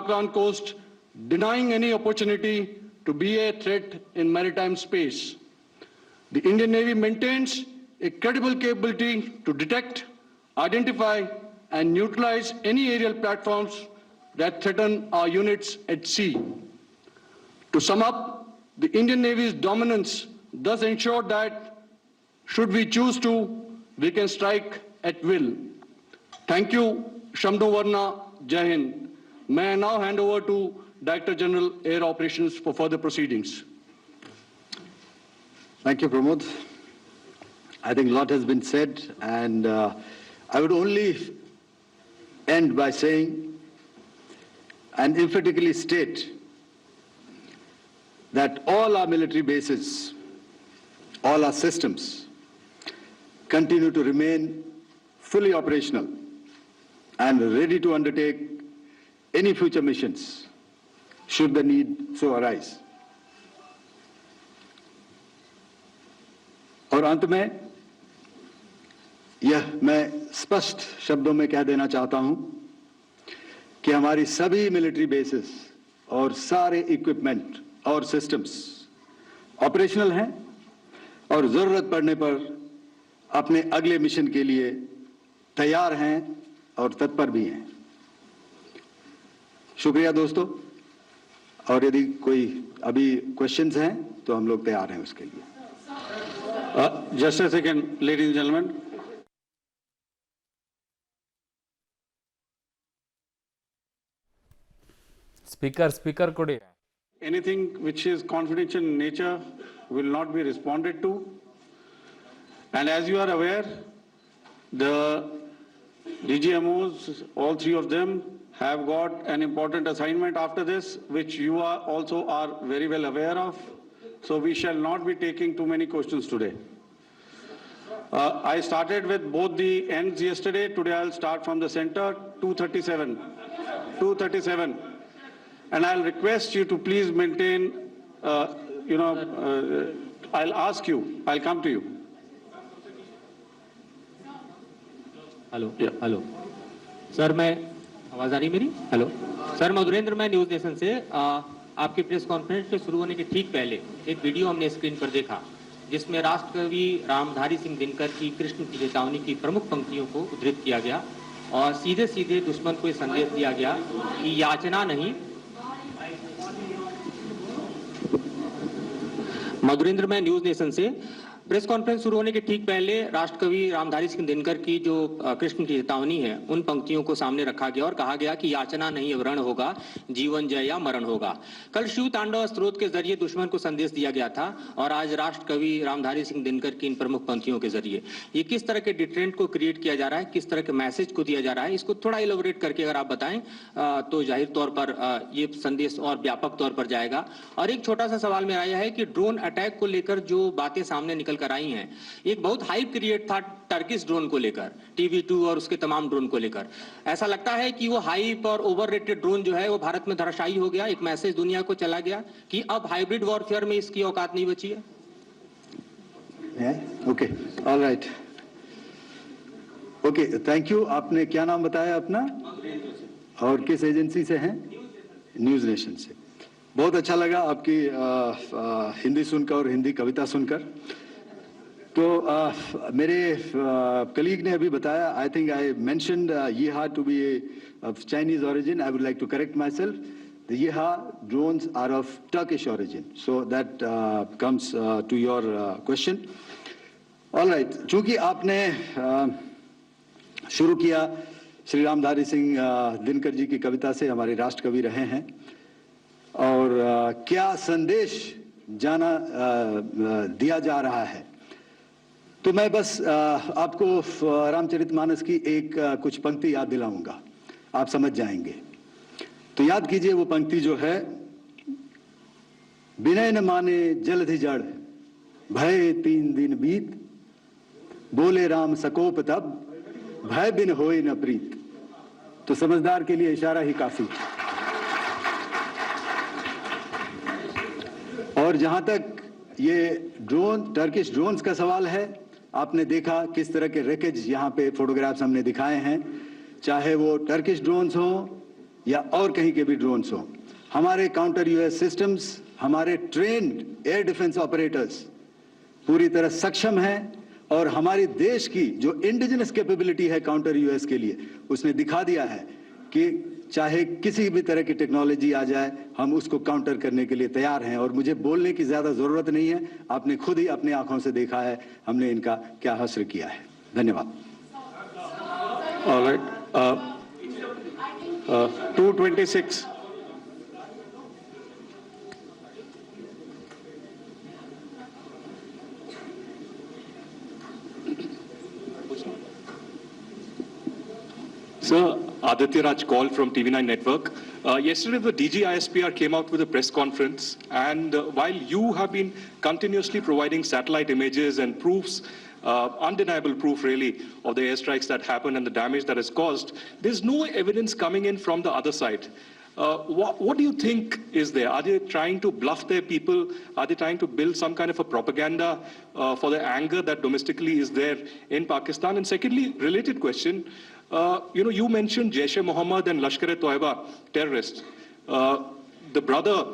Pakran coast, denying any opportunity to be a threat in maritime space. The Indian Navy maintains a credible capability to detect, identify, and neutralize any aerial platforms that threaten our units at sea. To sum up, the Indian Navy's dominance thus ensured that, should we choose to, we can strike at will. Thank you, Shamdhu Varna, Jai Hind. May I now hand over to Director General Air Operations for further proceedings. Thank you, Pramod. I think a lot has been said, and I would only end by saying and emphatically state that all our military bases, all our systems continue to remain fully operational and ready to undertake any future missions should the need so arise. और अंत में यह मैं स्पष्ट शब्दों में कह देना चाहता हूं कि हमारी सभी मिलिट्री बेसेस और सारे इक्विपमेंट और सिस्टम्स ऑपरेशनल हैं और जरूरत पड़ने पर अपने अगले मिशन के लिए तैयार हैं और तत्पर भी हैं। शुक्रिया दोस्तों, और यदि कोई अभी क्वेश्चंस हैं तो हम लोग तैयार हैं उसके लिए। Just a second, ladies and gentlemen. Speaker कोडी. Anything which is confidential in nature will not be responded to. And as you are aware, the DGMOs, all three of them, have got an important assignment after this, which you are also very well aware of. So we shall not be taking too many questions today. I started with both the ends yesterday. Today I'll start from the center, 237. 237. And I'll request you to please maintain, I'll ask you, I'll come to you. Hello hello sir, मैं आवाज़ आ रही मेरी? Hello sir, Madhurendra, मैं news nation से आपकी press conference के शुरू होने के ठीक पहले एक वीडियो हमने स्क्रीन पर देखा जिसमें राष्ट्रकवि रामधारी सिंह दिनकर की कृष्ण की चेतावनी की प्रमुख पंक्तियों को उद्धृत किया गया और सीधे सीधे दुश्मन को ये संदेश दिया गया कि याचना नहीं। मधुरेंद्र, मैं न्यूज़ नेशन से प्रेस कॉन्फ्रेंस शुरू होने के ठीक पहले राष्ट्रकवि रामधारी सिंह दिनकर की जो कृष्ण की चेतावनी है उन पंक्तियों को सामने रखा गया और कहा गया कि याचना नहीं अवरण होगा, जीवन जय या मरण होगा। कल शिव तांडव स्त्रोत के जरिए दुश्मन को संदेश दिया गया था और आज राष्ट्रकवि रामधारी सिंह दिनकर की इन प्रमुख पंक्तियों के जरिए ये किस तरह के डिटरेंट को क्रिएट किया जा रहा है, किस तरह के मैसेज को दिया जा रहा है, इसको थोड़ा इलेबोरेट करके अगर आप बताएं तो जाहिर तौर पर ये संदेश और व्यापक तौर पर जाएगा। और एक छोटा सा सवाल मेरा यह है कि ड्रोन अटैक को लेकर जो बातें सामने निकल कर आई हैं, एक बहुत हाइप क्रिएट था टर्किश ड्रोन को लेकर, TB2 और उसके तमाम ड्रोन को लेकर। ऐसा लगता है कि वो हाइप और ओवररेटेड ड्रोन जो है वो भारत में धराशायी हो गया, एक मैसेज दुनिया को चला गया कि अब हाइब्रिड वॉरफेयर में इसकी औकात नहीं बची है। Okay, alright, okay, thank you. आपने क्या नाम बताया अपना और किस एजेंसी से हैं? न्यूज़ नेशन से। बहुत अच्छा लगा आपकी हिंदी सुनकर और हिंदी कविता सुनकर। तो मेरे कलीग ने अभी बताया, I think I mentioned Yeehaw to be of Chinese origin. I would like to correct myself. The Yeehaw drones are of Turkish origin. So that comes to your question. All right, चूंकि आपने शुरू किया श्री रामधारी सिंह दिनकर जी की कविता से, हमारे राष्ट्रकवि रहे हैं, और क्या संदेश दिया जा रहा है, तो मैं बस आपको रामचरितमानस की एक कुछ पंक्ति याद दिलाऊंगा, आप समझ जाएंगे। तो याद कीजिए वो पंक्ति जो है, विनय न माने जलधि जड़, भय 3 दिन बीत, बोले राम सकोप तब, भय बिन होए न प्रीत। तो समझदार के लिए इशारा ही काफी। और जहां तक ये ड्रोन, टर्किश ड्रोन्स का सवाल है, आपने देखा किस तरह के रैकेज यहाँ पे फोटोग्राफ्स हमने दिखाए हैं, चाहे वो टर्किश ड्रोन्स हो या और कहीं के भी ड्रोन्स हों, हमारे काउंटर यूएस सिस्टम्स, हमारे ट्रेन्ड एयर डिफेंस ऑपरेटर्स पूरी तरह सक्षम हैं और हमारी देश की जो इंडिजिनस कैपेबिलिटी है काउंटर यूएस के लिए, उसने दिखा दिया है कि चाहे किसी भी तरह की टेक्नोलॉजी आ जाए, हम उसको काउंटर करने के लिए तैयार हैं। और मुझे बोलने की ज्यादा जरूरत नहीं है, आपने खुद ही अपनी आंखों से देखा है हमने इनका क्या हश्र किया है। धन्यवाद। All right. 226. Sir, Aditya Raj call from TV9 Network. Yesterday, the DG ISPR came out with a press conference, and while you have been continuously providing satellite images and proofs, undeniable proof really of the airstrikes that happened and the damage that is caused, there's no evidence coming in from the other side. What do you think is there? Are they trying to bluff their people? Are they trying to build some kind of a propaganda for the anger that domestically is there in Pakistan? And secondly, related question, you mentioned Jaish-e-Mohammed and Lashkar-e-Toiba terrorists. The brother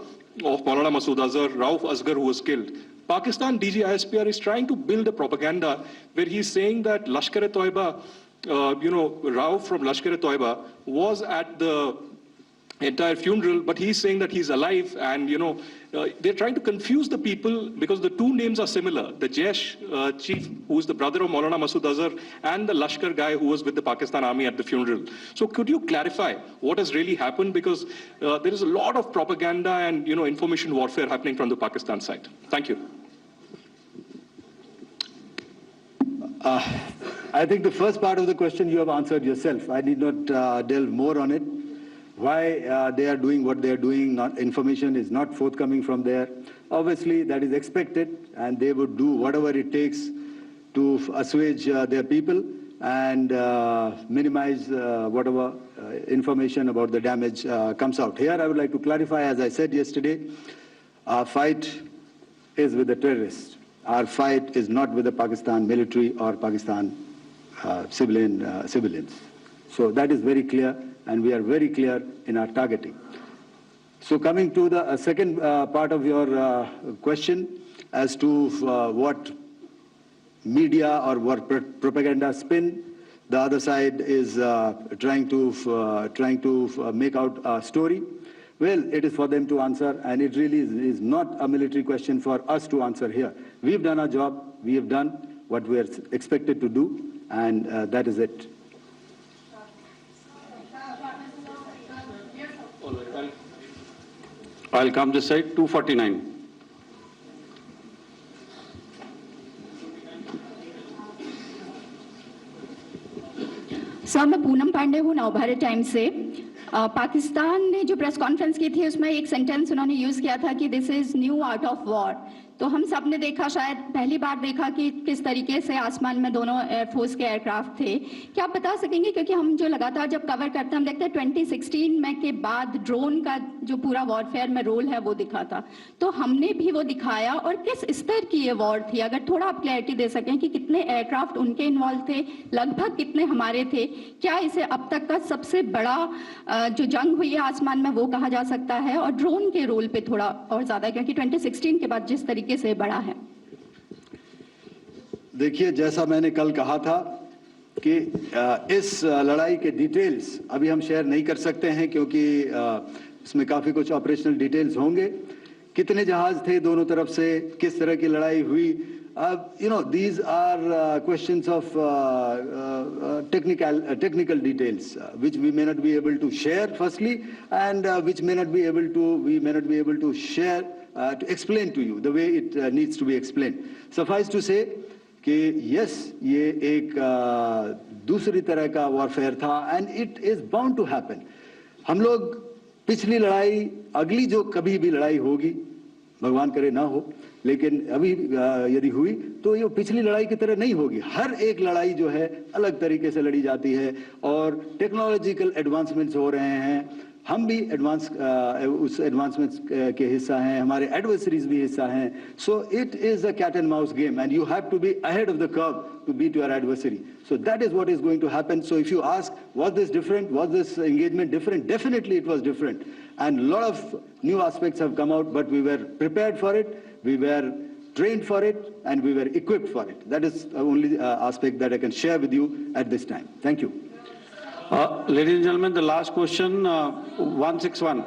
of Maulana Masood Azhar, Rauf Asghar, who was killed. Pakistan DG ISPR is trying to build a propaganda where he's saying that Lashkar-e-Toiba, Rauf from Lashkar-e-Toiba was at the entire funeral, but he's saying that he's alive, and they're trying to confuse the people because the two names are similar. The Jaish chief, who is the brother of Maulana Masood Azhar, and the Lashkar guy who was with the Pakistan army at the funeral. So could you clarify what has really happened? Because there is a lot of propaganda and information warfare happening from the Pakistan side. Thank you. I think the first part of the question you have answered yourself. I need not delve more on it. Why they are doing what they are doing, information is not forthcoming from there. Obviously, that is expected, and they would do whatever it takes to assuage their people and minimize whatever information about the damage comes out. Here, I would like to clarify, as I said yesterday, our fight is with the terrorists. Our fight is not with the Pakistan military or Pakistan civilians. So that is very clear, and we are very clear in our targeting. So coming to the second part of your question as to what media or what propaganda spin the other side is trying to make out a story. Well, it is for them to answer, and it really is not a military question for us to answer here. We've done our job, we have done what we are expected to do, and that is it. I'll come this side, 249. Sir, मैं पूनम पांडे हूँ Navbharat times से। पाकिस्तान ने जो press conference की थी उसमें एक sentence उन्होंने यूज़ किया था कि this is new art of war. तो हम सब ने देखा, शायद पहली बार देखा कि किस तरीके से आसमान में दोनों एयरफोर्स के एयरक्राफ्ट थे। क्या आप बता सकेंगे, क्योंकि हम जो लगातार जब कवर करते हैं हम देखते हैं 2016 में के बाद ड्रोन का जो पूरा वॉरफेयर में रोल है वो दिखा था, तो हमने भी वो दिखाया। और किस स्तर की ये वॉर थी, अगर थोड़ा आप क्लैरिटी दे सकें कि कितने एयरक्राफ्ट उनके इन्वॉल्व थे, लगभग कितने हमारे थे, क्या इसे अब तक का सबसे बड़ा जो जंग हुई है आसमान में वो कहा जा सकता है, और ड्रोन के रोल पे थोड़ा और ज़्यादा, क्योंकि 2016 के बाद जिस तरीके से बड़ा है। देखिए, जैसा मैंने कल कहा था कि इस लड़ाई के डिटेल्स अभी हम शेयर नहीं कर सकते हैं, क्योंकि इसमें काफ़ी कुछ ऑपरेशनल डिटेल्स होंगे। कितने जहाज थे दोनों तरफ से, किस तरह की लड़ाई हुई, these are questions of technical details which we may not be able to share firstly, and which we may not be able to share to explain to you the way it needs to be explained. Suffice to say कि yes, ये एक दूसरी तरह का warfare था, and it is bound to happen. हम लोग पिछली लड़ाई, अगली जो कभी भी लड़ाई होगी, भगवान करे ना हो, लेकिन अभी यदि हुई तो ये पिछली लड़ाई की तरह नहीं होगी। हर एक लड़ाई जो है अलग तरीके से लड़ी जाती है, और टेक्नोलॉजिकल एडवांसमेंट्स हो रहे हैं, हम भी उस एडवांसमेंट के हिस्सा हैं, हमारे एडवर्सरीज भी हिस्सा हैं. So it is a cat and mouse game and you have to be ahead of the curve to beat your adversary. So that is what is going to happen. So if you ask, was this different? Was this engagement different? Definitely it was different. And a lot of new aspects have come out, but we were prepared for it, we were trained for it, and we were equipped for it. That is the only aspect that I can share with you at this time. Thank you. Ladies and gentlemen, the last question, 161.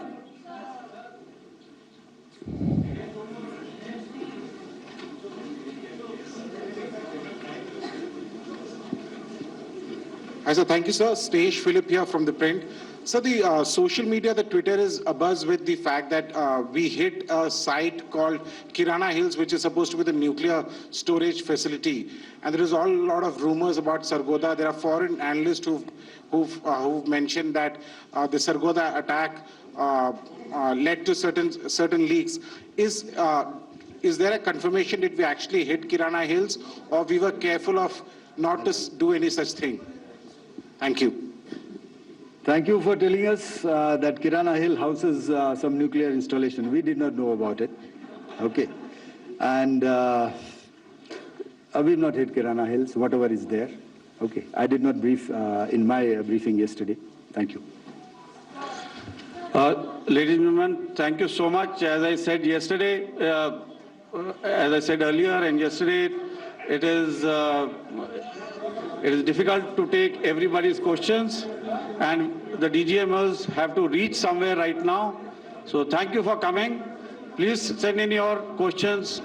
Hi, sir. Thank you, sir. Stesh Philip here from The Print. So the social media, the Twitter is abuzz with the fact that we hit a site called Kirana Hills, which is supposed to be the nuclear storage facility. And there is a lot of rumors about Sargodha. There are foreign analysts who've mentioned that the Sargodha attack led to certain leaks. Is there a confirmation that we actually hit Kirana Hills, or we were careful of not to do any such thing? Thank you. Thank you for telling us that Kirana Hill houses some nuclear installation. We did not know about it. Okay. And we've not hit Kirana Hills, whatever is there. Okay. I did not brief in my briefing yesterday. Thank you. Ladies and gentlemen, thank you so much. As I said yesterday, as I said earlier and yesterday, it is difficult to take everybody's questions, and the DGMers have to reach somewhere right now. So thank you for coming. Please send in your questions